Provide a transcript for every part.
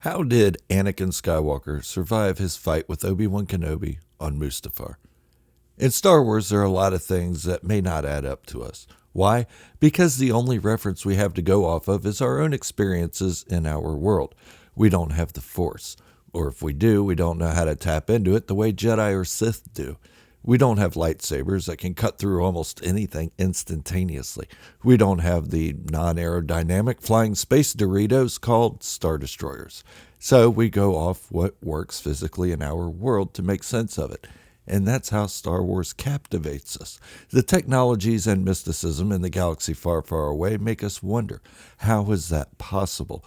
How did Anakin Skywalker survive his fight with Obi-Wan Kenobi on Mustafar? In Star Wars, there are a lot of things that may not add up to us. Why? Because the only reference we have to go off of is our own experiences in our world. We don't have the Force. Or if we do, we don't know how to tap into it the way Jedi or Sith do. We don't have lightsabers that can cut through almost anything instantaneously. We don't have the non-aerodynamic flying space Doritos called Star Destroyers. So we go off what works physically in our world to make sense of it. And that's how Star Wars captivates us. The technologies and mysticism in the galaxy far, far away make us wonder, how is that possible?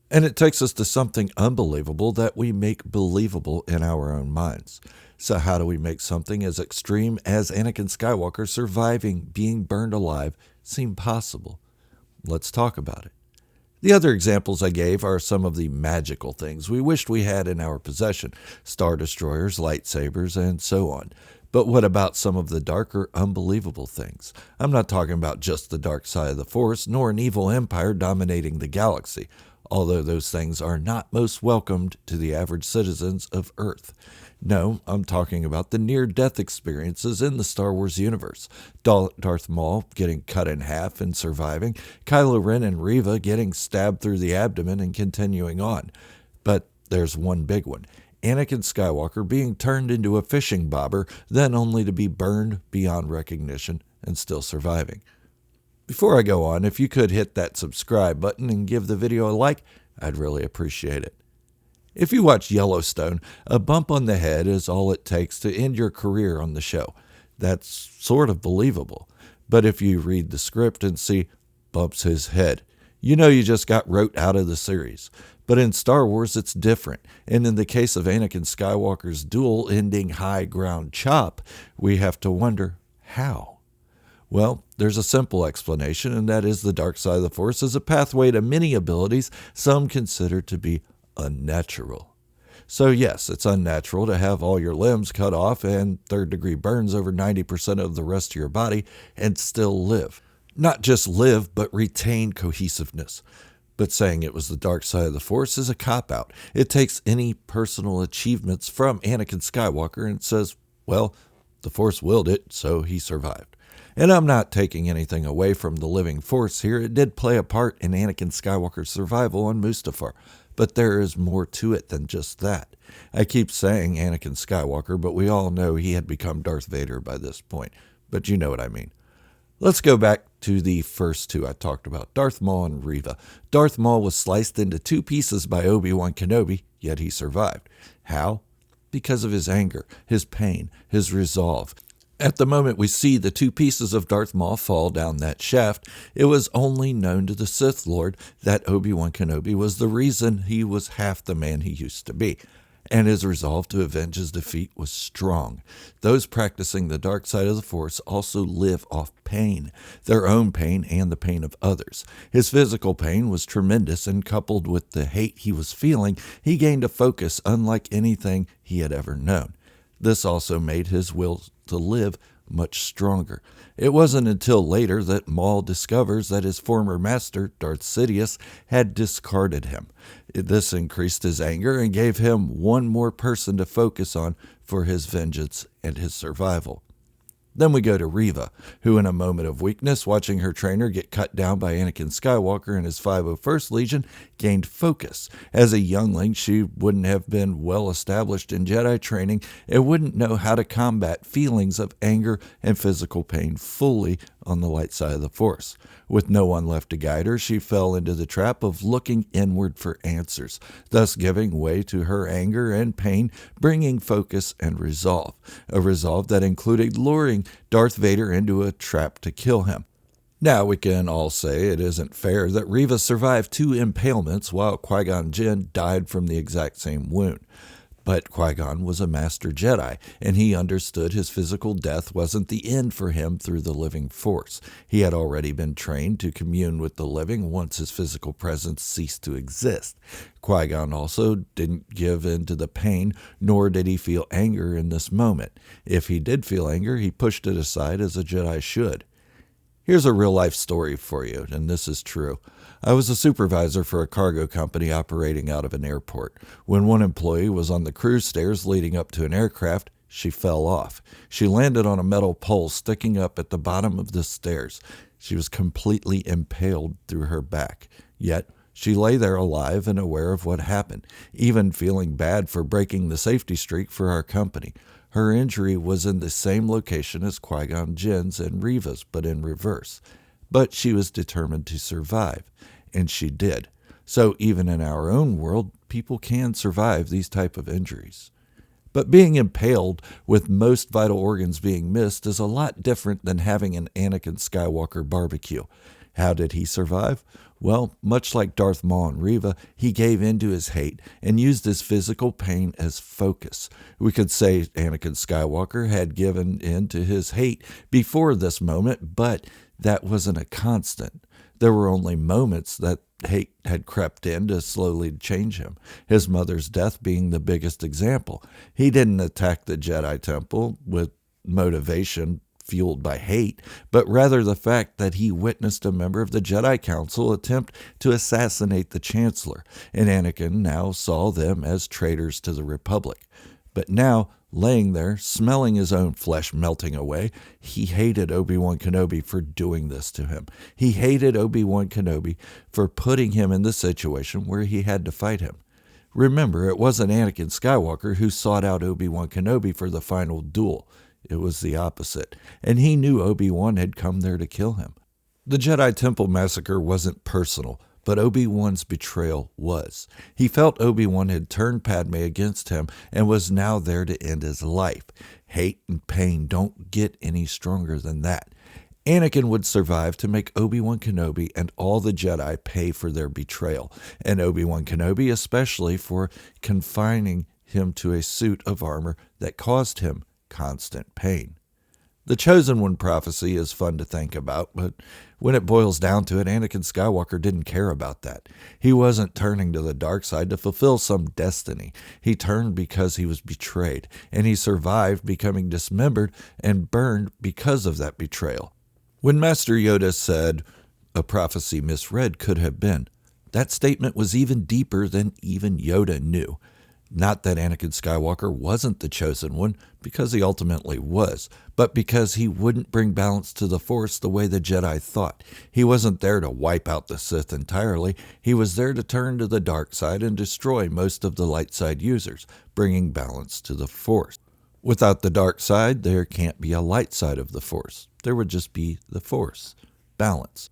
And it takes us to something unbelievable that we make believable in our own minds. So how do we make something as extreme as Anakin Skywalker surviving being burned alive seem possible? Let's talk about it. The other examples I gave are some of the magical things we wished we had in our possession: Star Destroyers, lightsabers, and so on. But what about some of the darker, unbelievable things? I'm not talking about just the dark side of the Force, nor an evil empire dominating the galaxy, although those things are not most welcomed to the average citizens of Earth. No, I'm talking about the near-death experiences in the Star Wars universe. Darth Maul getting cut in half and surviving, Kylo Ren and Reva getting stabbed through the abdomen and continuing on. But there's one big one: Anakin Skywalker being turned into a fishing bobber, then only to be burned beyond recognition and still surviving. Before I go on, if you could hit that subscribe button and give the video a like, I'd really appreciate it. If you watch Yellowstone, a bump on the head is all it takes to end your career on the show. That's sort of believable. But if you read the script and see bumps his head, you know you just got wrote out of the series. But in Star Wars, it's different. And in the case of Anakin Skywalker's duel-ending high ground chop, we have to wonder, how? Well, there's a simple explanation, and that is the dark side of the Force is a pathway to many abilities some consider to be unnatural. So yes, it's unnatural to have all your limbs cut off and third-degree burns over 90% of the rest of your body and still live. Not just live, but retain cohesiveness. But saying it was the dark side of the Force is a cop-out. It takes any personal achievements from Anakin Skywalker and says, well, the Force willed it, so he survived. And I'm not taking anything away from the living Force here. It did play a part in Anakin Skywalker's survival on Mustafar. But there is more to it than just that. I keep saying Anakin Skywalker, but we all know he had become Darth Vader by this point. But you know what I mean. Let's go back to the first two I talked about, Darth Maul and Reva. Darth Maul was sliced into two pieces by Obi-Wan Kenobi, yet he survived. How? Because of his anger, his pain, his resolve. At the moment we see the two pieces of Darth Maul fall down that shaft, it was only known to the Sith Lord that Obi-Wan Kenobi was the reason he was half the man he used to be, and his resolve to avenge his defeat was strong. Those practicing the dark side of the Force also live off pain, their own pain and the pain of others. His physical pain was tremendous, and coupled with the hate he was feeling, he gained a focus unlike anything he had ever known. This also made his will to live much stronger. It wasn't until later that Maul discovers that his former master, Darth Sidious, had discarded him. This increased his anger and gave him one more person to focus on for his vengeance and his survival. Then we go to Reva, who in a moment of weakness, watching her trainer get cut down by Anakin Skywalker and his 501st Legion, gained focus. As a youngling, she wouldn't have been well established in Jedi training and wouldn't know how to combat feelings of anger and physical pain fully on the light side of the Force. With no one left to guide her, she fell into the trap of looking inward for answers, thus giving way to her anger and pain, bringing focus and resolve. A resolve that included luring Darth Vader into a trap to kill him. Now we can all say it isn't fair that Reva survived two impalements while Qui-Gon Jinn died from the exact same wound. But Qui-Gon was a master Jedi, and he understood his physical death wasn't the end for him through the living Force. He had already been trained to commune with the living once his physical presence ceased to exist. Qui-Gon also didn't give in to the pain, nor did he feel anger in this moment. If he did feel anger, he pushed it aside as a Jedi should. Here's a real-life story for you, and this is true. I was a supervisor for a cargo company operating out of an airport. When one employee was on the crew stairs leading up to an aircraft, she fell off. She landed on a metal pole sticking up at the bottom of the stairs. She was completely impaled through her back. Yet, she lay there alive and aware of what happened, even feeling bad for breaking the safety streak for our company. Her injury was in the same location as Qui-Gon Jinn's and Reva's, but in reverse. But she was determined to survive, and she did. So even in our own world, people can survive these type of injuries. But being impaled with most vital organs being missed is a lot different than having an Anakin Skywalker barbecue. How did he survive? Well, much like Darth Maul and Reva, he gave in to his hate and used his physical pain as focus. We could say Anakin Skywalker had given in to his hate before this moment, but that wasn't a constant. There were only moments that hate had crept in to slowly change him, his mother's death being the biggest example. He didn't attack the Jedi Temple with motivation fueled by hate, but rather the fact that he witnessed a member of the Jedi Council attempt to assassinate the Chancellor, and Anakin now saw them as traitors to the Republic. But now, laying there, smelling his own flesh melting away, he hated Obi-Wan Kenobi for doing this to him. He hated Obi-Wan Kenobi for putting him in the situation where he had to fight him. Remember, it wasn't Anakin Skywalker who sought out Obi-Wan Kenobi for the final duel. It was the opposite, and he knew Obi-Wan had come there to kill him. The Jedi Temple massacre wasn't personal, but Obi-Wan's betrayal was. He felt Obi-Wan had turned Padme against him and was now there to end his life. Hate and pain don't get any stronger than that. Anakin would survive to make Obi-Wan Kenobi and all the Jedi pay for their betrayal, and Obi-Wan Kenobi especially for confining him to a suit of armor that caused him constant pain. The Chosen One prophecy is fun to think about, but when it boils down to it, Anakin Skywalker didn't care about that. He wasn't turning to the dark side to fulfill some destiny. He turned because he was betrayed, and he survived becoming dismembered and burned because of that betrayal. When Master Yoda said, "A prophecy misread could have been," that statement was even deeper than even Yoda knew. Not that Anakin Skywalker wasn't the Chosen One, because he ultimately was, but because he wouldn't bring balance to the Force the way the Jedi thought. He wasn't there to wipe out the Sith entirely. He was there to turn to the dark side and destroy most of the light side users, bringing balance to the Force. Without the dark side, there can't be a light side of the Force. There would just be the Force. Balance.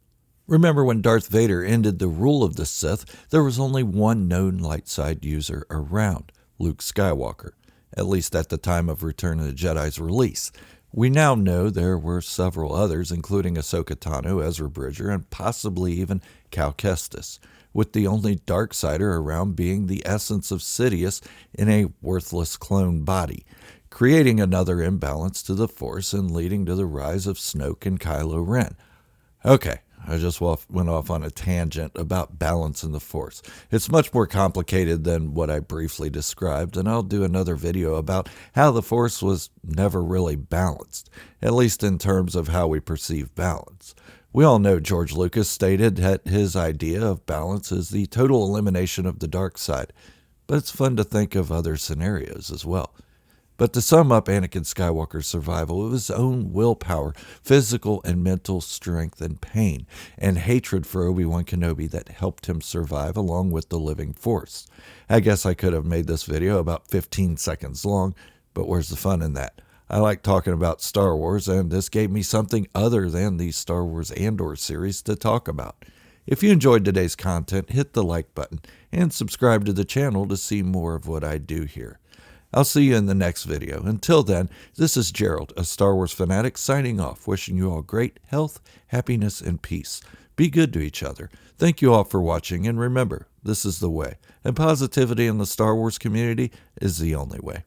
Remember when Darth Vader ended the rule of the Sith, there was only one known light side user around, Luke Skywalker, at least at the time of Return of the Jedi's release. We now know there were several others, including Ahsoka Tano, Ezra Bridger, and possibly even Cal Kestis, with the only Darksider around being the essence of Sidious in a worthless clone body, creating another imbalance to the Force and leading to the rise of Snoke and Kylo Ren. Okay. I just went off on a tangent about balance in the Force. It's much more complicated than what I briefly described, and I'll do another video about how the Force was never really balanced, at least in terms of how we perceive balance. We all know George Lucas stated that his idea of balance is the total elimination of the dark side, but it's fun to think of other scenarios as well. But to sum up Anakin Skywalker's survival, it was his own willpower, physical and mental strength and pain, and hatred for Obi-Wan Kenobi that helped him survive along with the living Force. I guess I could have made this video about 15 seconds long, but where's the fun in that? I like talking about Star Wars, and this gave me something other than the Star Wars Andor series to talk about. If you enjoyed today's content, hit the like button and subscribe to the channel to see more of what I do here. I'll see you in the next video. Until then, this is Gerald, a Star Wars fanatic, signing off, wishing you all great health, happiness, and peace. Be good to each other. Thank you all for watching, and remember, this is the way, and positivity in the Star Wars community is the only way.